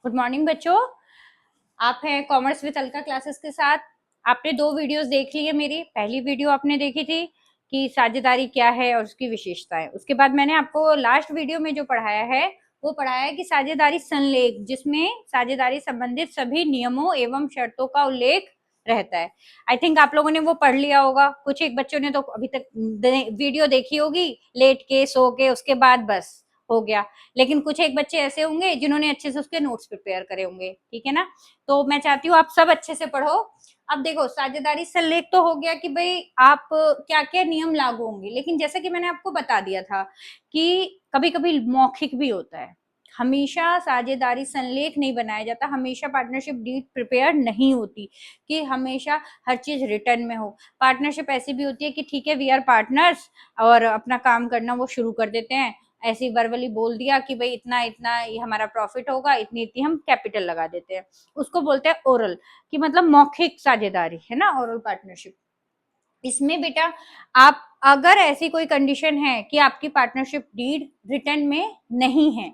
Good morning बच्चों। आप हैं कॉमर्स विद अलका क्लासेस के साथ। आपने 2 वीडियोस देख ली है। मेरी पहली वीडियो आपने देखी थी कि साझेदारी क्या है और उसकी विशेषताएं। उसके बाद मैंने आपको लास्ट वीडियो में जो पढ़ाया है वो पढ़ाया है कि साझेदारी संलेख, जिसमें साझेदारी संबंधित सभी नियमों एवं शर्तों का उल्लेख रहता है। आई थिंक आप लोगों ने वो पढ़ लिया होगा। कुछ एक बच्चों ने तो अभी तक वीडियो देखी होगी लेट के सो के, उसके बाद बस हो गया। लेकिन कुछ एक बच्चे ऐसे होंगे जिन्होंने अच्छे से उसके नोट्स प्रिपेयर करे होंगे, ठीक है ना। तो मैं चाहती हूँ आप सब अच्छे से पढ़ो। अब देखो, साझेदारी संलेख तो हो गया कि भाई आप क्या क्या नियम लागू होंगे, लेकिन जैसे कि मैंने आपको बता दिया था कि कभी कभी मौखिक भी होता है। हमेशा साझेदारी संलेख नहीं बनाया जाता, हमेशा पार्टनरशिप डीड प्रिपेयर नहीं होती कि हमेशा हर चीज रिटर्न में हो। पार्टनरशिप ऐसी भी होती है कि ठीक है, वी आर पार्टनर्स और अपना काम करना वो शुरू कर देते हैं। ऐसी वर्बली बोल दिया कि भाई इतना इतना ये हमारा प्रॉफिट होगा, इतनी इतनी हम कैपिटल लगा देते हैं। उसको बोलते हैं ओरल, कि मतलब मौखिक साझेदारी है ना, ओरल पार्टनरशिप। इसमें बेटा आप अगर ऐसी कोई कंडीशन है कि आपकी पार्टनरशिप डीड रिटर्न में नहीं है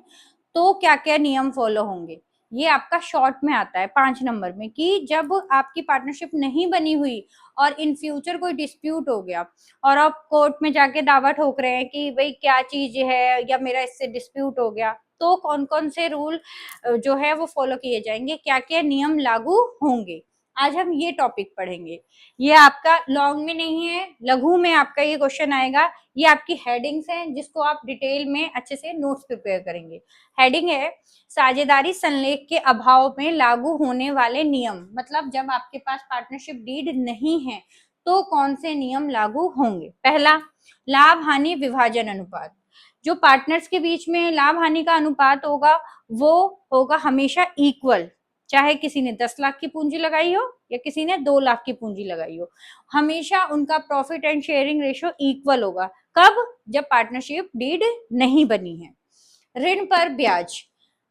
तो क्या क्या नियम फॉलो होंगे, ये आपका शॉर्ट में आता है 5 नंबर में। कि जब आपकी पार्टनरशिप नहीं बनी हुई और इन फ्यूचर कोई डिस्प्यूट हो गया और आप कोर्ट में जाके दावा ठोक रहे हैं कि भाई क्या चीज है या मेरा इससे डिस्प्यूट हो गया, तो कौन कौन से रूल जो है वो फॉलो किए जाएंगे, क्या क्या नियम लागू होंगे। आज हम ये टॉपिक पढ़ेंगे। ये आपका लॉन्ग में नहीं है, लघु में आपका ये क्वेश्चन आएगा। ये आपकी हेडिंग्स हैं जिसको आप डिटेल में अच्छे से नोट्स प्रिपेयर करेंगे। हेडिंग है साझेदारी संलेख के अभाव में लागू होने वाले नियम, मतलब जब आपके पास पार्टनरशिप डीड नहीं है तो कौन से नियम लागू होंगे। पहला, लाभ हानि विभाजन अनुपात। जो पार्टनर्स के बीच में लाभ हानि का अनुपात होगा वो होगा हमेशा इक्वल, चाहे किसी ने 10 लाख की पूंजी लगाई हो या किसी ने 2 लाख की पूंजी लगाई हो। हमेशा उनका profit and sharing ratio equal होगा। कब? जब पार्टनरशिप डीड नहीं बनी है। ऋण पर ब्याज,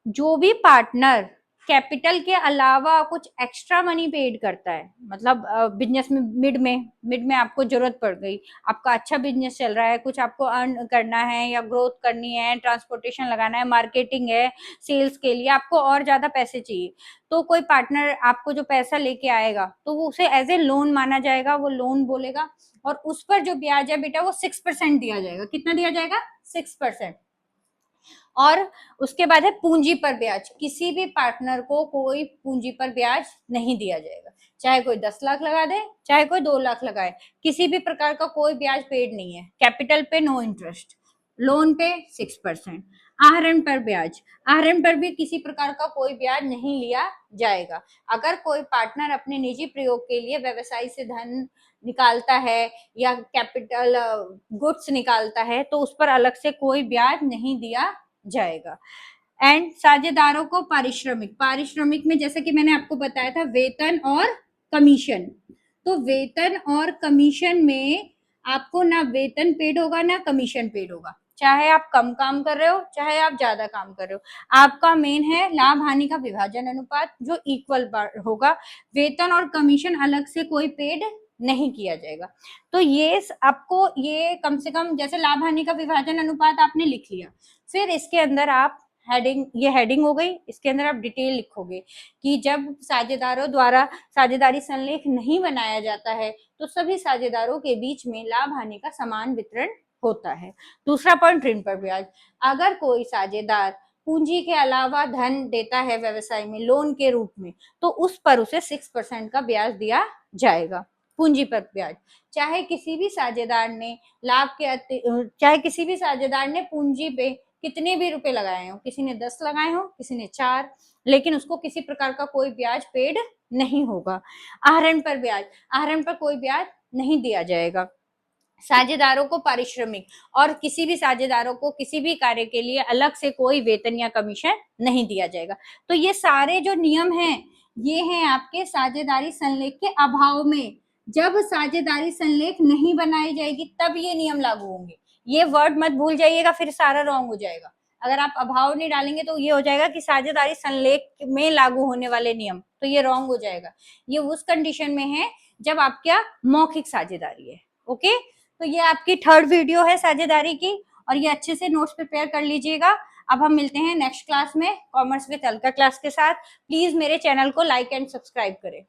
जो भी पार्टनर कैपिटल के अलावा कुछ एक्स्ट्रा मनी पेड करता है, मतलब बिजनेस में मिड में आपको जरूरत पड़ गई, आपका अच्छा बिजनेस चल रहा है, कुछ आपको अर्न करना है या ग्रोथ करनी है, ट्रांसपोर्टेशन लगाना है, मार्केटिंग है, सेल्स के लिए आपको और ज्यादा पैसे चाहिए, तो कोई पार्टनर आपको जो पैसा लेके आएगा तो वो उसे एज ए लोन माना जाएगा, वो लोन बोलेगा और उस पर जो ब्याज है बेटा वो 6% दिया जाएगा। कितना दिया जाएगा? 6%। और उसके बाद है पूंजी पर ब्याज। किसी भी पार्टनर को कोई पूंजी पर ब्याज नहीं दिया जाएगा, चाहे कोई 10 लाख लगा दे चाहे कोई 2 लाख लगाए, किसी भी प्रकार का कोई ब्याज पेड नहीं है। कैपिटल पे नो इंटरेस्ट, लोन पे 6%। आहरण पर ब्याज, आहरण पर भी किसी प्रकार का कोई ब्याज नहीं लिया जाएगा। अगर कोई पार्टनर अपने निजी प्रयोग के लिए व्यवसाय से धन निकालता है या कैपिटल गुड्स निकालता है तो उस पर अलग से कोई ब्याज नहीं दिया जाएगा। एंड साझेदारों को पारिश्रमिक, पारिश्रमिक में जैसे कि मैंने आपको बताया था वेतन और कमीशन, तो वेतन और कमीशन में आपको ना वेतन पेड होगा ना कमीशन पेड होगा, चाहे आप कम काम कर रहे हो चाहे आप ज्यादा काम कर रहे हो। आपका मेन है लाभ हानि का विभाजन अनुपात जो इक्वल होगा। वेतन और कमीशन अलग से कोई पेड नहीं किया जाएगा। तो ये आपको ये कम से कम, जैसे लाभ हानि का विभाजन अनुपात आपने लिख लिया, फिर इसके अंदर आप हेडिंग, ये हेडिंग हो गई, इसके अंदर आप डिटेल लिखोगे कि जब साझेदारों द्वारा साझेदारी संलेख नहीं बनाया जाता है तो सभी साझेदारों के बीच में लाभ हानि का समान वितरण होता है। दूसरा पॉइंट, ऋण पर ब्याज। अगर कोई साझेदार पूंजी के अलावा धन देता है व्यवसाय में लोन के रूप में तो उस पर उसे 6% का ब्याज दिया जाएगा। पूंजी पर ब्याज, चाहे किसी भी साझेदार ने चाहे किसी भी साझेदार ने पूंजी पे कितने भी रुपए लगाए हो, किसी ने 10 लगाए हो किसी ने 4, लेकिन उसको किसी प्रकार का कोई ब्याज पेड नहीं होगा। आहरण पर ब्याज, आहरण पर कोई ब्याज नहीं दिया जाएगा। साझेदारों को पारिश्रमिक, और किसी भी साझेदारों को किसी भी कार्य के लिए अलग से कोई वेतन या कमीशन नहीं दिया जाएगा। तो ये सारे जो नियम हैं ये हैं आपके साझेदारी संलेख के अभाव में। जब साझेदारी संलेख नहीं बनाई जाएगी तब ये नियम लागू होंगे। ये वर्ड मत भूल जाइएगा, फिर सारा रॉन्ग हो जाएगा। अगर आप अभाव नहीं डालेंगे तो ये हो जाएगा कि साझेदारी संलेख में लागू होने वाले नियम, तो ये रॉन्ग हो जाएगा। ये उस कंडीशन में है जब आपका मौखिक साझेदारी है। ओके, तो ये आपकी 3rd वीडियो है साझेदारी की और ये अच्छे से नोट्स प्रिपेयर कर लीजिएगा। अब हम मिलते हैं नेक्स्ट क्लास में कॉमर्स विद अलका क्लास के साथ। प्लीज मेरे चैनल को लाइक एंड सब्सक्राइब करें।